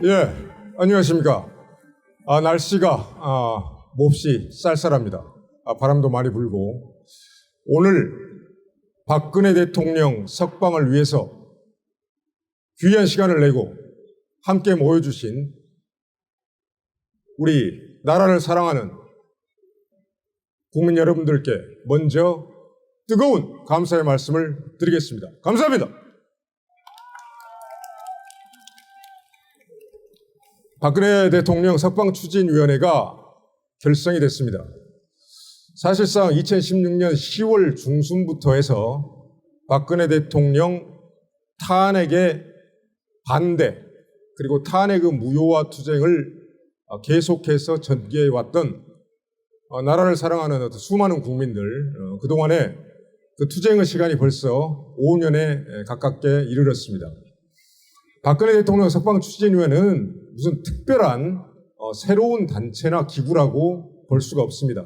예, 안녕하십니까. 날씨가 몹시 쌀쌀합니다. 바람도 많이 불고 오늘 박근혜 대통령 석방을 위해서 귀한 시간을 내고 함께 모여주신 우리 나라를 사랑하는 국민 여러분들께 먼저 뜨거운 감사의 말씀을 드리겠습니다. 감사합니다. 박근혜 대통령 석방추진위원회가 결성이 됐습니다. 사실상 2016년 10월 중순부터 해서 박근혜 대통령 탄핵에 반대 그리고 탄핵의 무효화 투쟁을 계속해서 전개해왔던 나라를 사랑하는 수많은 국민들, 그동안에 그 투쟁의 시간이 벌써 5년에 가깝게 이르렀습니다. 박근혜 대통령 석방추진위원회는 무슨 특별한 새로운 단체나 기구라고 볼 수가 없습니다.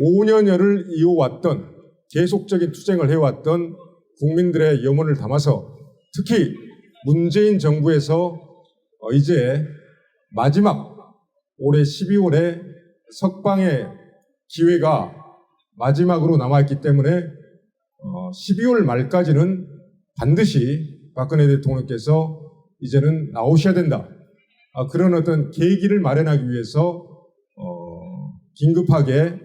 5년여를 이어왔던 계속적인 투쟁을 해왔던 국민들의 염원을 담아서 특히 문재인 정부에서 이제 마지막 올해 12월에 석방의 기회가 마지막으로 남아있기 때문에 12월 말까지는 반드시 박근혜 대통령께서 이제는 나오셔야 된다. 그런 어떤 계기를 마련하기 위해서 긴급하게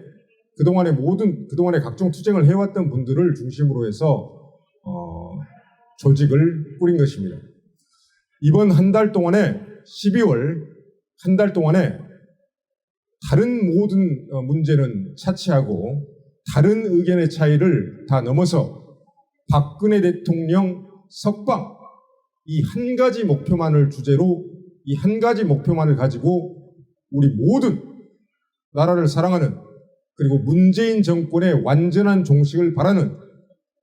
그동안에 각종 투쟁을 해왔던 분들을 중심으로 해서 조직을 꾸린 것입니다. 이번 한 달 동안에 12월 한 달 동안에 다른 모든 문제는 차치하고 다른 의견의 차이를 다 넘어서 박근혜 대통령 석방 이 한 가지 목표만을 주제로 이 한 가지 목표만을 가지고 우리 모든 나라를 사랑하는 그리고 문재인 정권의 완전한 종식을 바라는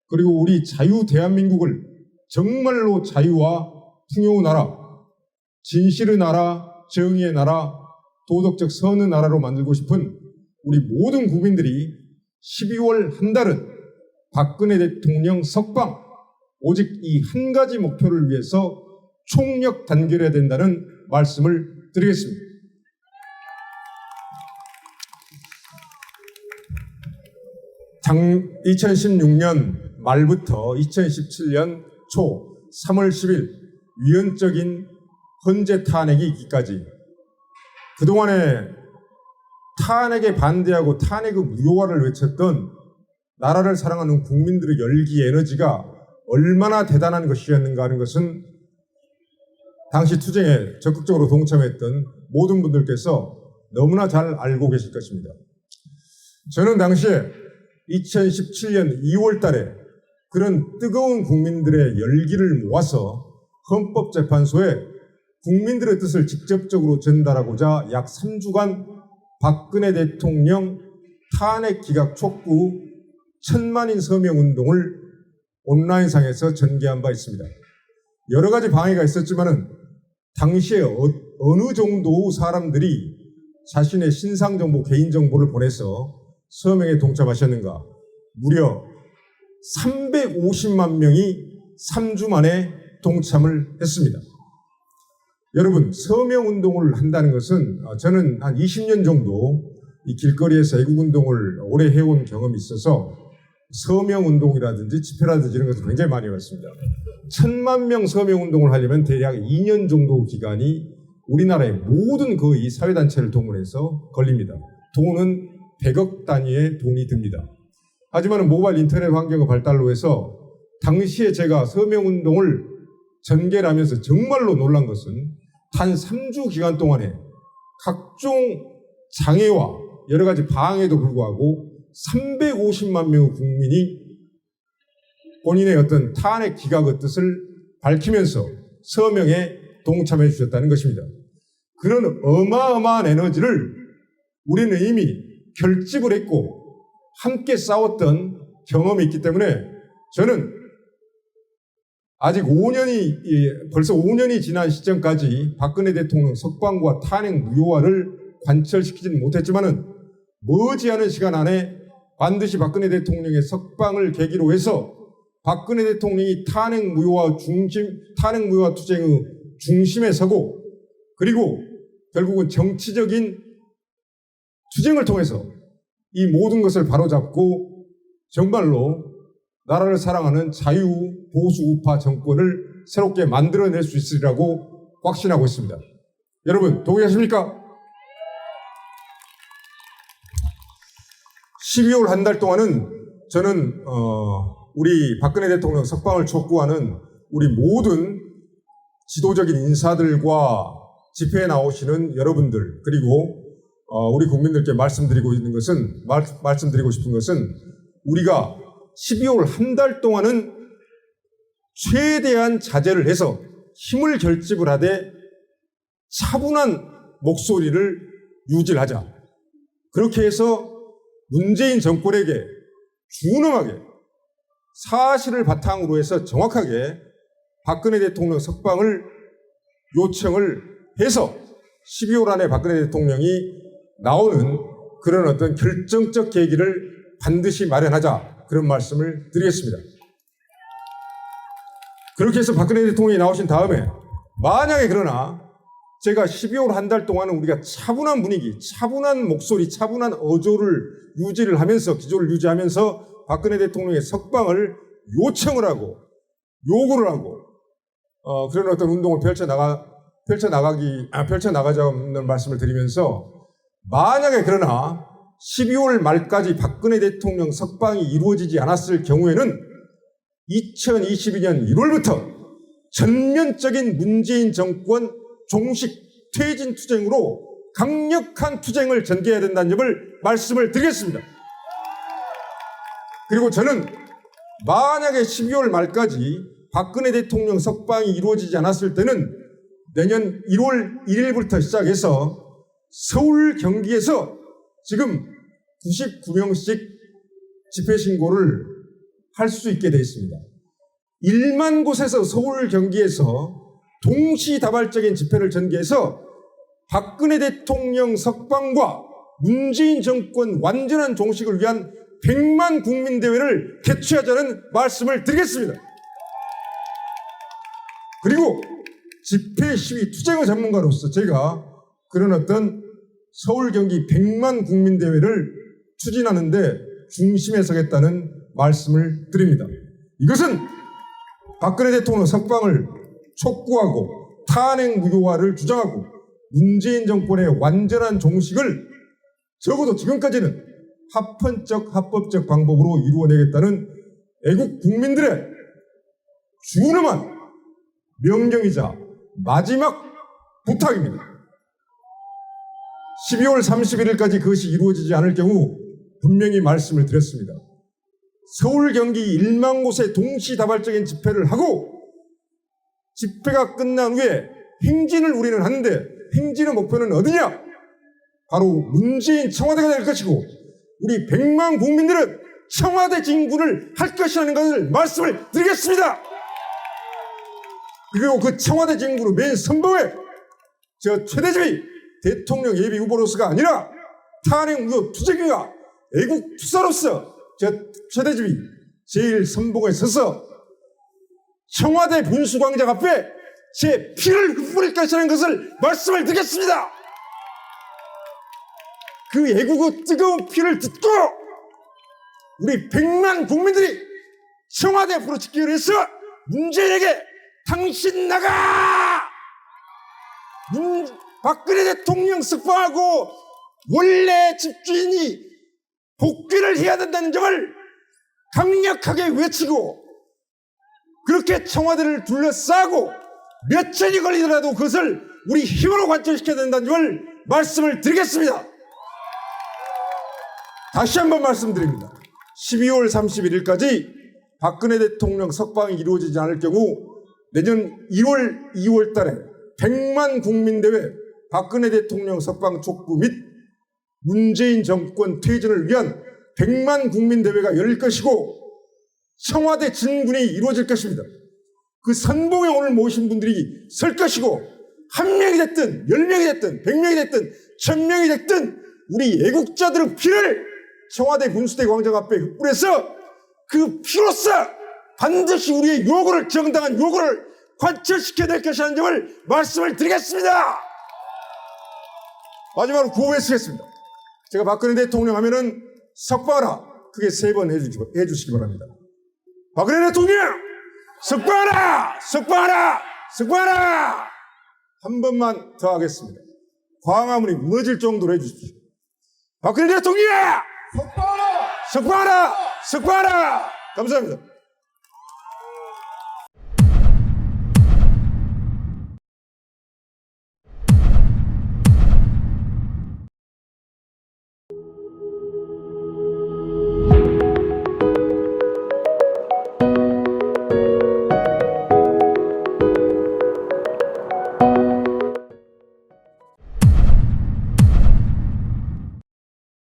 그리고 우리 자유 대한민국을 정말로 자유와 풍요의 나라, 진실의 나라, 정의의 나라, 도덕적 선의 나라로 만들고 싶은 우리 모든 국민들이 12월 한 달은 박근혜 대통령 석방 오직 이 한 가지 목표를 위해서 총력 단결해야 된다는 말씀을 드리겠습니다. 장 2016년 말부터 2017년 초 3월 10일 위헌적인 헌재 탄핵이 있기까지 그동안에 탄핵에 반대하고 탄핵의 무효화를 외쳤던 나라를 사랑하는 국민들의 열기 에너지가 얼마나 대단한 것이었는가 하는 것은 당시 투쟁에 적극적으로 동참했던 모든 분들께서 너무나 잘 알고 계실 것입니다. 저는 당시에 2017년 2월 달에 그런 뜨거운 국민들의 열기를 모아서 헌법재판소에 국민들의 뜻을 직접적으로 전달하고자 약 3주간 박근혜 대통령 탄핵 기각 촉구 1000만인 서명 운동을 온라인상에서 전개한 바 있습니다. 여러 가지 방해가 있었지만은 당시에 어느 정도 사람들이 자신의 신상정보, 개인정보를 보내서 서명에 동참하셨는가? 무려 350만 명이 3주 만에 동참을 했습니다. 여러분, 서명운동을 한다는 것은 저는 한 20년 정도 이 길거리에서 애국운동을 오래 해온 경험이 있어서 서명운동이라든지 집회라든지 이런 것을 굉장히 많이 해왔습니다. 1000만 명 서명운동을 하려면 대략 2년 정도 기간이 우리나라의 모든 거의 사회단체를 동원해서 걸립니다. 돈은 100억 단위의 돈이 듭니다. 하지만 모바일 인터넷 환경의 발달로 해서 당시에 제가 서명운동을 전개를 하면서 정말로 놀란 것은 단 3주 기간 동안에 각종 장애와 여러 가지 방해에도 불구하고 350만 명의 국민이 본인의 어떤 탄핵 기각의 뜻을 밝히면서 서명에 동참해 주셨다는 것입니다. 그런 어마어마한 에너지를 우리는 이미 결집을 했고 함께 싸웠던 경험이 있기 때문에 저는 아직 벌써 5년이 지난 시점까지 박근혜 대통령 석방과 탄핵 무효화를 관철시키지는 못했지만은 머지않은 시간 안에 반드시 박근혜 대통령의 석방을 계기로 해서 박근혜 대통령이 탄핵 무효화 투쟁의 중심에 서고 그리고 결국은 정치적인 투쟁을 통해서 이 모든 것을 바로잡고 정말로 나라를 사랑하는 자유 보수 우파 정권을 새롭게 만들어낼 수 있으리라고 확신하고 있습니다. 여러분 동의하십니까? 12월 한 달 동안은 저는 우리 박근혜 대통령 석방을 촉구하는 우리 모든 지도적인 인사들과 집회에 나오시는 여러분들, 그리고 우리 국민들께 말씀드리고 싶은 것은 우리가 12월 한 달 동안은 최대한 자제를 해서 힘을 결집을 하되 차분한 목소리를 유지를 하자. 그렇게 해서 문재인 정권에게 준엄하게 사실을 바탕으로 해서 정확하게 박근혜 대통령 석방을 요청을 해서 12월 안에 박근혜 대통령이 나오는 그런 어떤 결정적 계기를 반드시 마련하자, 그런 말씀을 드리겠습니다. 그렇게 해서 박근혜 대통령이 나오신 다음에 만약에 그러나 제가 12월 한 달 동안은 우리가 차분한 분위기, 차분한 목소리, 차분한 어조를 유지를 하면서, 기조를 유지하면서 박근혜 대통령의 석방을 요청을 하고 요구를 하고 그런 어떤 운동을 펼쳐나가자는 말씀을 드리면서, 만약에 그러나 12월 말까지 박근혜 대통령 석방이 이루어지지 않았을 경우에는 2022년 1월부터 전면적인 문재인 정권 종식 퇴진 투쟁으로 강력한 투쟁을 전개해야 된다는 점을 말씀을 드리겠습니다. 그리고 저는 만약에 12월 말까지 박근혜 대통령 석방이 이루어지지 않았을 때는 내년 1월 1일부터 시작해서 서울, 경기에서 지금 99명씩 집회 신고를 할 수 있게 되어 있습니다. 1만 곳에서 서울, 경기에서 동시다발적인 집회를 전개해서 박근혜 대통령 석방과 문재인 정권 완전한 종식을 위한 100만 국민대회를 개최하자는 말씀을 드리겠습니다. 그리고 집회 시위 투쟁의 전문가로서 제가 그런 어떤 서울, 경기 100만 국민대회를 추진하는데 중심에 서겠다는 말씀을 드립니다. 이것은 박근혜 대통령 석방을 촉구하고 탄핵 무효화를 주장하고 문재인 정권의 완전한 종식을 적어도 지금까지는 합법적 방법으로 이루어내겠다는 애국 국민들의 준엄한 명령이자 마지막 부탁입니다. 12월 31일까지 그것이 이루어지지 않을 경우 분명히 말씀을 드렸습니다. 서울, 경기 1만 곳에 동시다발적인 집회를 하고 집회가 끝난 후에 행진을 우리는 하는데 행진의 목표는 어디냐? 바로 문재인 청와대가 될 것이고 우리 100만 국민들은 청와대 진군을 할 것이라는 것을 말씀을 드리겠습니다. 그리고 그 청와대 진군의 맨 선봉에 저 최대집이 대통령 예비 후보로서가 아니라 탄핵 무효 투쟁이가 애국 투사로서 저 최대집이 제일 선봉에 서서 청와대 분수광장 앞에 제 피를 흩뿌릴 것이라는 것을 말씀을 드리겠습니다. 그 애국의 뜨거운 피를 듣고 우리 100만 국민들이 청와대 앞으로 집결 해서 문재인에게 당신 나가! 박근혜 대통령 석방하고 원래 집주인이 복귀를 해야 된다는 점을 강력하게 외치고 그렇게 청와대를 둘러싸고 며칠이 걸리더라도 그것을 우리 힘으로 관철시켜야 된다는 점을 말씀을 드리겠습니다. 다시 한번 말씀드립니다. 12월 31일까지 박근혜 대통령 석방이 이루어지지 않을 경우 내년 1월, 2월 달에 100만 국민대회 박근혜 대통령 석방 촉구 및 문재인 정권 퇴진을 위한 100만 국민대회가 열릴 것이고 청와대 진군이 이루어질 것입니다. 그 선봉에 오늘 모신 분들이 설 것이고 1명이 됐든 10명이 됐든 100명이 됐든 1000명이 됐든 우리 애국자들의 피를 청와대 분수대 광장 앞에 흩뿌려서 그 피로써 반드시 우리의 요구를, 정당한 요구를 관철시켜야 될 것이라는 점을 말씀을 드리겠습니다. 마지막으로 구호 외치겠습니다. 제가 박근혜 대통령 하면은 석방하라. 크게 3번 해주시기 바랍니다. 박근혜 대통령! 석방하라! 석방하라! 석방하라! 한 번만 더 하겠습니다. 광화문이 무너질 정도로 해주십시오. 박근혜 대통령! 석방하라! 석방하라! 석방하라! 감사합니다.